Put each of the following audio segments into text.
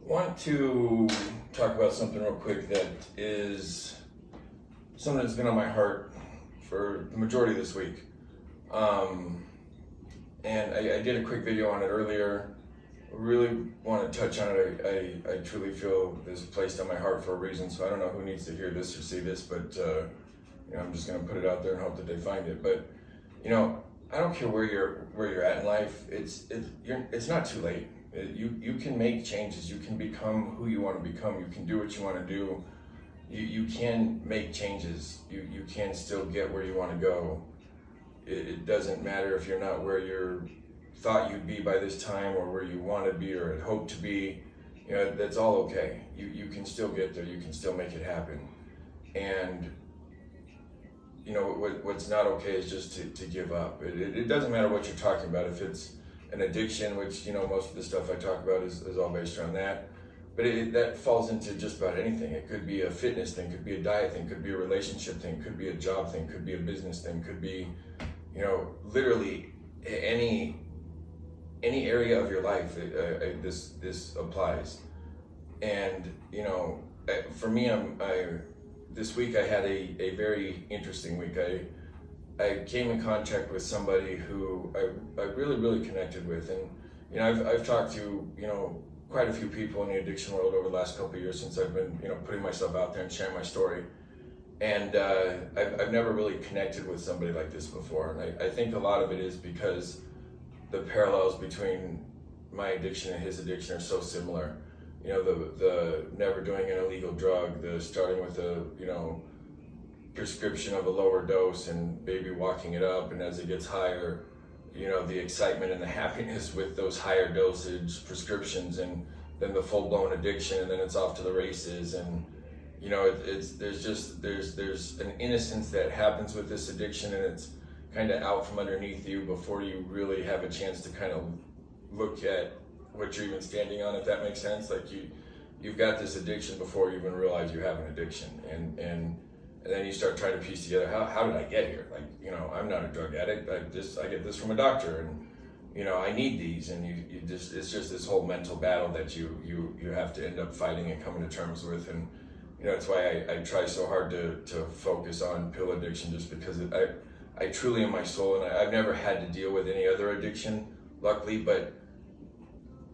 Want to talk about something real quick that is something that's been on my heart for the majority of this week. And I did a quick video on it earlier. Really want to touch on it. I truly feel this is placed on my heart for a reason, so I don't know who needs to hear this or see this, but I'm just going to put it out there and hope that they find it. But I don't care where you're at in life. It's not too late. You can make changes. You can become who you want to become. You can do what you want to do. You can make changes. You can still get where you want to go. It doesn't matter if you're not where you thought you'd be by this time or where you want to be or had hoped to be. That's all okay. You can still get there. You can still make it happen. And what's not okay is just to give up. It doesn't matter what you're talking about. If it's an addiction, which most of the stuff I talk about is all based around that, but that falls into just about anything. It could be a fitness thing, could be a diet thing, could be a relationship thing, could be a job thing, could be a business thing, could be literally any area of your life. This applies. And for me, this week I had a very interesting week. I came in contact with somebody who I really connected with, and I've talked to quite a few people in the addiction world over the last couple of years since I've been putting myself out there and sharing my story, and I've never really connected with somebody like this before, and I think a lot of it is because the parallels between my addiction and his addiction are so similar. The never doing an illegal drug, the starting with a prescription of a lower dose and maybe walking it up, and as it gets higher, the excitement and the happiness with those higher dosage prescriptions, and then the full-blown addiction, and then it's off to the races. And there's an innocence that happens with this addiction, and it's kind of out from underneath you before you really have a chance to kind of look at what you're even standing on, if that makes sense. Like you've got this addiction before you even realize you have an addiction, and then you start trying to piece together, how did I get here? Like, I'm not a drug addict. I get this from a doctor, and I need these, and it's just this whole mental battle that you have to end up fighting and coming to terms with. And it's why I try so hard to focus on pill addiction, just because I truly in my soul, and I've never had to deal with any other addiction, luckily, but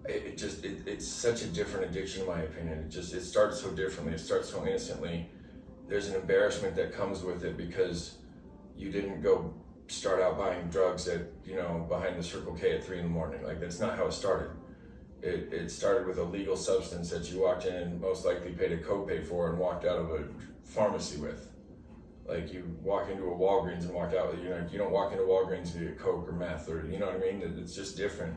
it's such a different addiction in my opinion. It starts so differently. It starts so innocently. There's an embarrassment that comes with it because you didn't go start out buying drugs behind the Circle K at 3 a.m. Like, that's not how it started. It started with a legal substance that you walked in and most likely paid a copay for and walked out of a pharmacy with. Like, you walk into a Walgreens and walk out with, you don't walk into Walgreens to get Coke or meth, or you know what I mean? It's just different.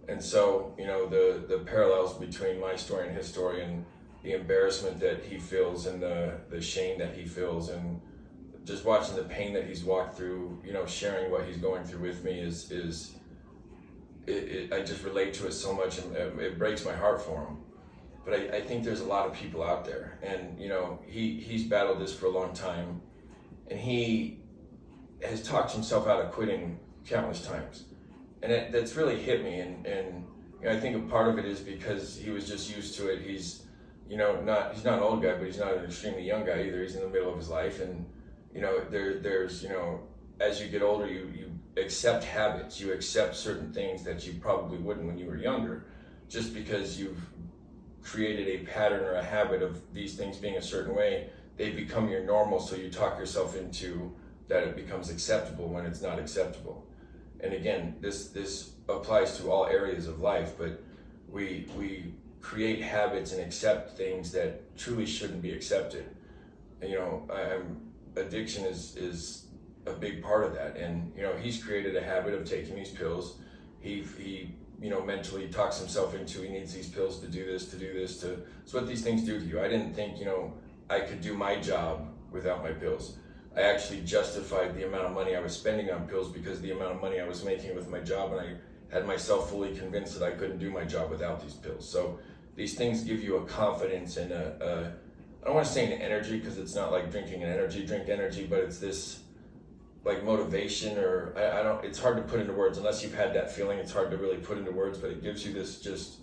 And so, the parallels between my story and his story, and the embarrassment that he feels, and the shame that he feels, and just watching the pain that he's walked through, sharing what he's going through with me I just relate to it so much, and it breaks my heart for him. But I think there's a lot of people out there, and he's battled this for a long time, and he has talked himself out of quitting countless times, and that's really hit me. And I think a part of it is because he was just used to it. He's he's not an old guy, but he's not an extremely young guy either. He's in the middle of his life, and there's as you get older, you accept habits, you accept certain things that you probably wouldn't when you were younger, just because you've created a pattern or a habit of these things being a certain way. They become your normal, so you talk yourself into that it becomes acceptable when it's not acceptable. And again, this applies to all areas of life, but we create habits and accept things that truly shouldn't be accepted. Addiction is a big part of that, and he's created a habit of taking these pills. He mentally talks himself into he needs these pills to do this. It's what these things do to you. I didn't think I could do my job without my pills. I actually justified the amount of money I was spending on pills because of the amount of money I was making with my job, and I had myself fully convinced that I couldn't do my job without these pills. So these things give you a confidence and I don't want to say an energy, because it's not like drinking an energy drink energy, but it's this like motivation, or I it's hard to put into words unless you've had that feeling. It's hard to really put into words, but it gives you this just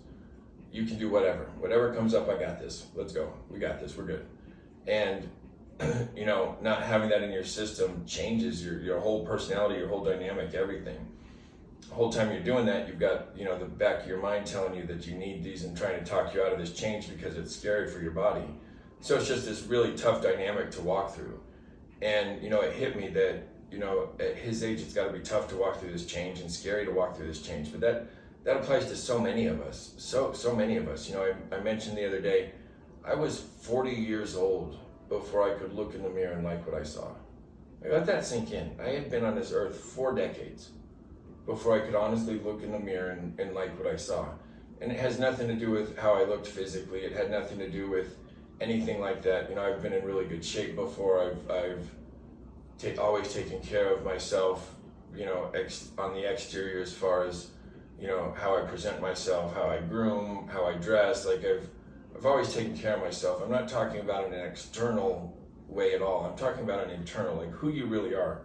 you can do whatever comes up. I got this. Let's go. We got this. We're good. And not having that in your system changes your whole personality, your whole dynamic, everything. The whole time you're doing that, you've got the back of your mind telling you that you need these and trying to talk you out of this change because it's scary for your body. So it's just this really tough dynamic to walk through. And it hit me that at his age it's got to be tough to walk through this change and scary to walk through this change. But that applies to so many of us. So many of us. I mentioned the other day, I was 40 years old before I could look in the mirror and like what I saw. I let that sink in. I had been on this earth 4 decades before I could honestly look in the mirror and like what I saw. And it has nothing to do with how I looked physically. It had nothing to do with anything like that. I've been in really good shape before. I've always taken care of myself, on the exterior as far as, how I present myself, how I groom, how I dress. Like I've always taken care of myself. I'm not talking about in an external way at all. I'm talking about an internal, like who you really are.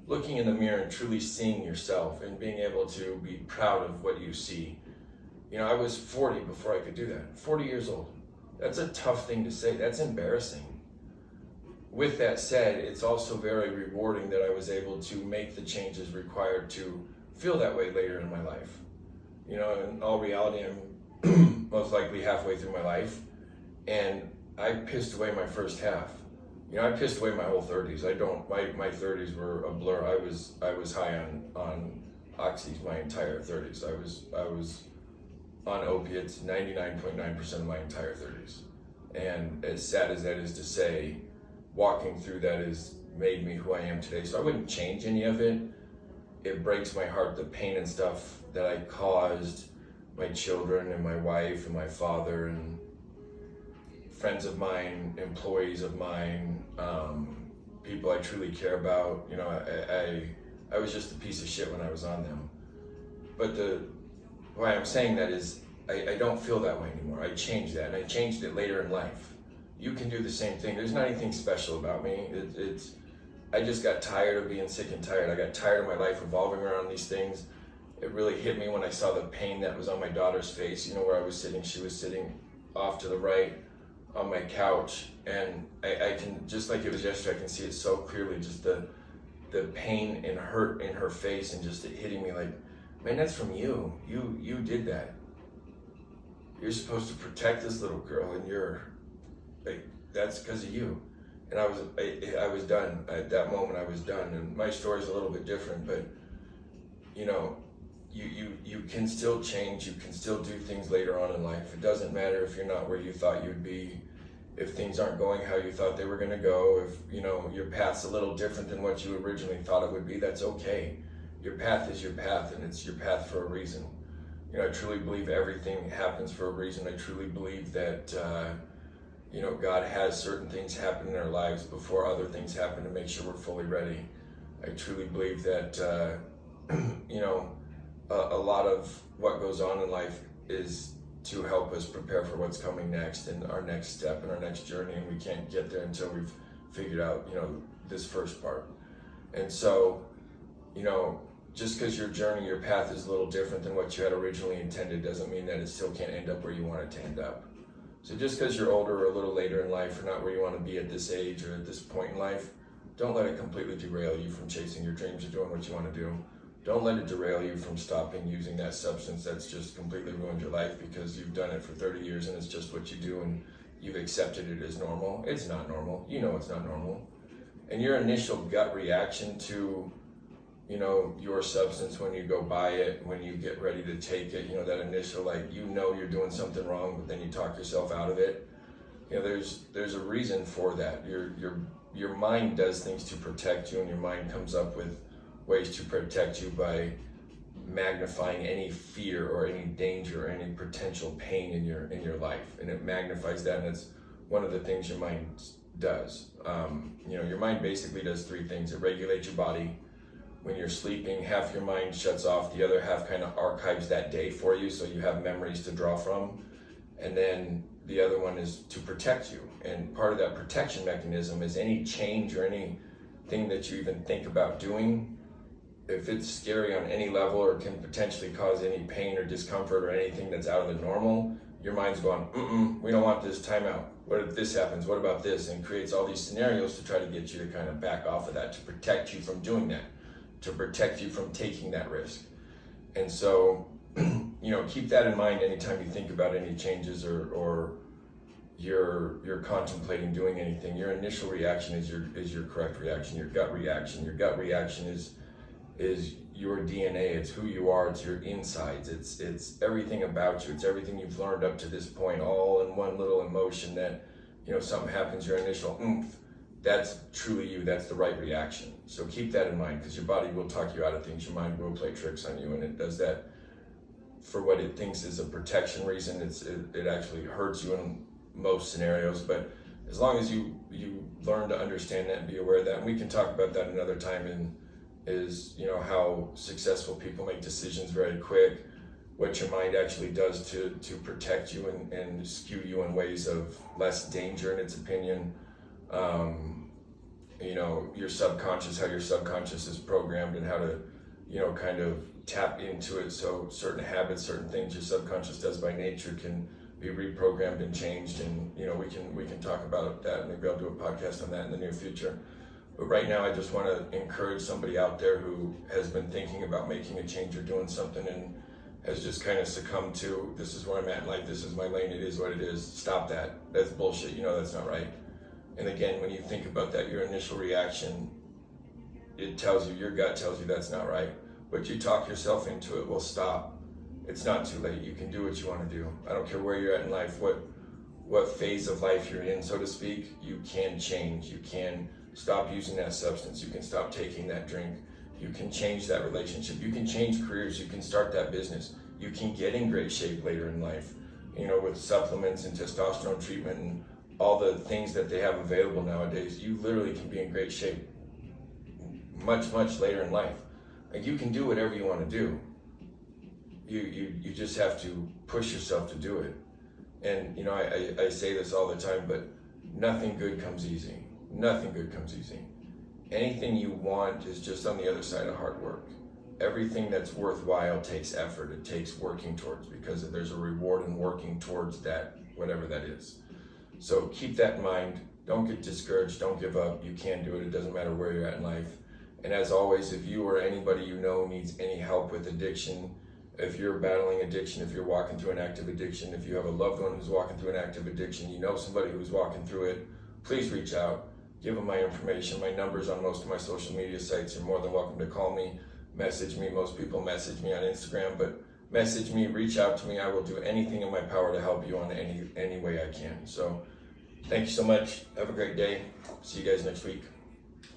Looking in the mirror and truly seeing yourself and being able to be proud of what you see. I was 40 before I could do that. 40 years old. That's a tough thing to say. That's embarrassing. With that said, it's also very rewarding that I was able to make the changes required to feel that way later in my life. In all reality, I'm most likely halfway through my life, and I pissed away my first half. I pissed away my whole 30s. My 30s were a blur. I was high on oxys my entire 30s. I was on opiates 99.9% of my entire 30s. And as sad as that is to say, walking through that has made me who I am today. So I wouldn't change any of it. It breaks my heart, the pain and stuff that I caused my children and my wife and my father and friends of mine, employees of mine, people I truly care about. I was just a piece of shit when I was on them. But why I'm saying that is I don't feel that way anymore. I changed that, and I changed it later in life. You can do the same thing. There's not anything special about me. I just got tired of being sick and tired. I got tired of my life revolving around these things. It really hit me when I saw the pain that was on my daughter's face, where I was sitting. She was sitting off to the right on my couch, and I can, just like it was yesterday, I can see it so clearly, just the pain and hurt in her face, and just it hitting me like, man, that's from you. You did that. You're supposed to protect this little girl, and that's because of you. And I was done. At that moment, I was done. And my story's a little bit different, but you can still change. You can still do things later on in life. It doesn't matter if you're not where you thought you'd be, if things aren't going how you thought they were going to go, if your path's a little different than what you originally thought it would be. That's okay. Your path is your path, and it's your path for a reason. I truly believe everything happens for a reason. I truly believe that God has certain things happen in our lives before other things happen to make sure we're fully ready. I truly believe that a lot of what goes on in life is to help us prepare for what's coming next and our next step and our next journey, and we can't get there until we've figured out this first part. And so just because your journey, your path is a little different than what you had originally intended doesn't mean that it still can't end up where you want it to end up. So just because you're older or a little later in life or not where you want to be at this age or at this point in life, don't let it completely derail you from chasing your dreams or doing what you want to do. Don't let it derail you from stopping using that substance that's just completely ruined your life because you've done it for 30 years and it's just what you do and you've accepted it as normal. It's not normal. It's not normal. And your initial gut reaction to your substance when you go buy it, when you get ready to take it, that initial, you're doing something wrong, but then you talk yourself out of it. There's a reason for that. Your mind does things to protect you, and your mind comes up with ways to protect you by magnifying any fear or any danger or any potential pain in your life. And it magnifies that, and it's one of the things your mind does. Your mind basically does 3 things. It regulates your body. When you're sleeping, half your mind shuts off, the other half kind of archives that day for you so you have memories to draw from. And then the other one is to protect you. And part of that protection mechanism is any change or anything that you even think about doing, if it's scary on any level or can potentially cause any pain or discomfort or anything that's out of the normal, your mind's going, we don't want this, timeout. What if this happens? What about this? And creates all these scenarios to try to get you to kind of back off of that, to protect you from doing that, to protect you from taking that risk. And so, keep that in mind anytime you think about any changes or you're contemplating doing anything. Your initial reaction is your correct reaction, your gut reaction. Your gut reaction is your DNA, it's who you are, it's your insides, it's everything about you, it's everything you've learned up to this point, all in one little emotion that, something happens, your initial oomph, that's truly you, that's the right reaction. So keep that in mind, because your body will talk you out of things, your mind will play tricks on you, and it does that for what it thinks is a protection reason. It actually hurts you in most scenarios, but as long as you learn to understand that and be aware of that, and we can talk about that another time, is how successful people make decisions very quick, what your mind actually does to protect you and skew you in ways of less danger in its opinion. Your subconscious, how your subconscious is programmed, and how to kind of tap into it. So certain habits, certain things your subconscious does by nature can be reprogrammed and changed, and we can talk about that. Maybe I'll do a podcast on that in the near future. But right now, I just want to encourage somebody out there who has been thinking about making a change or doing something and has just kind of succumbed to, this is where I'm at in life, this is my lane, it is what it is. Stop that. That's bullshit. That's not right. And again, when you think about that, your initial reaction, it tells you, your gut tells you that's not right. But you talk yourself into it. Well, stop. It's not too late. You can do what you want to do. I don't care where you're at in life, what phase of life you're in, so to speak. You can change. You can stop using that substance. You can stop taking that drink. You can change that relationship. You can change careers. You can start that business. You can get in great shape later in life, with supplements and testosterone treatment and all the things that they have available nowadays. You literally can be in great shape much, much later in life. Like, you can do whatever you want to do. You just have to push yourself to do it. And I say this all the time, but nothing good comes easy. Nothing good comes easy. Anything you want is just on the other side of hard work. Everything that's worthwhile takes effort. It takes working towards, because there's a reward in working towards that, whatever that is. So keep that in mind. Don't get discouraged. Don't give up. You can do it. It doesn't matter where you're at in life. And as always, if you or anybody needs any help with addiction, if you're battling addiction, if you're walking through an active addiction, if you have a loved one who's walking through an active addiction, somebody who's walking through it, please reach out. Give them my information. My number's on most of my social media sites. You're more than welcome to call me, message me. Most people message me on Instagram, but message me, reach out to me. I will do anything in my power to help you on any way I can. So thank you so much. Have a great day. See you guys next week.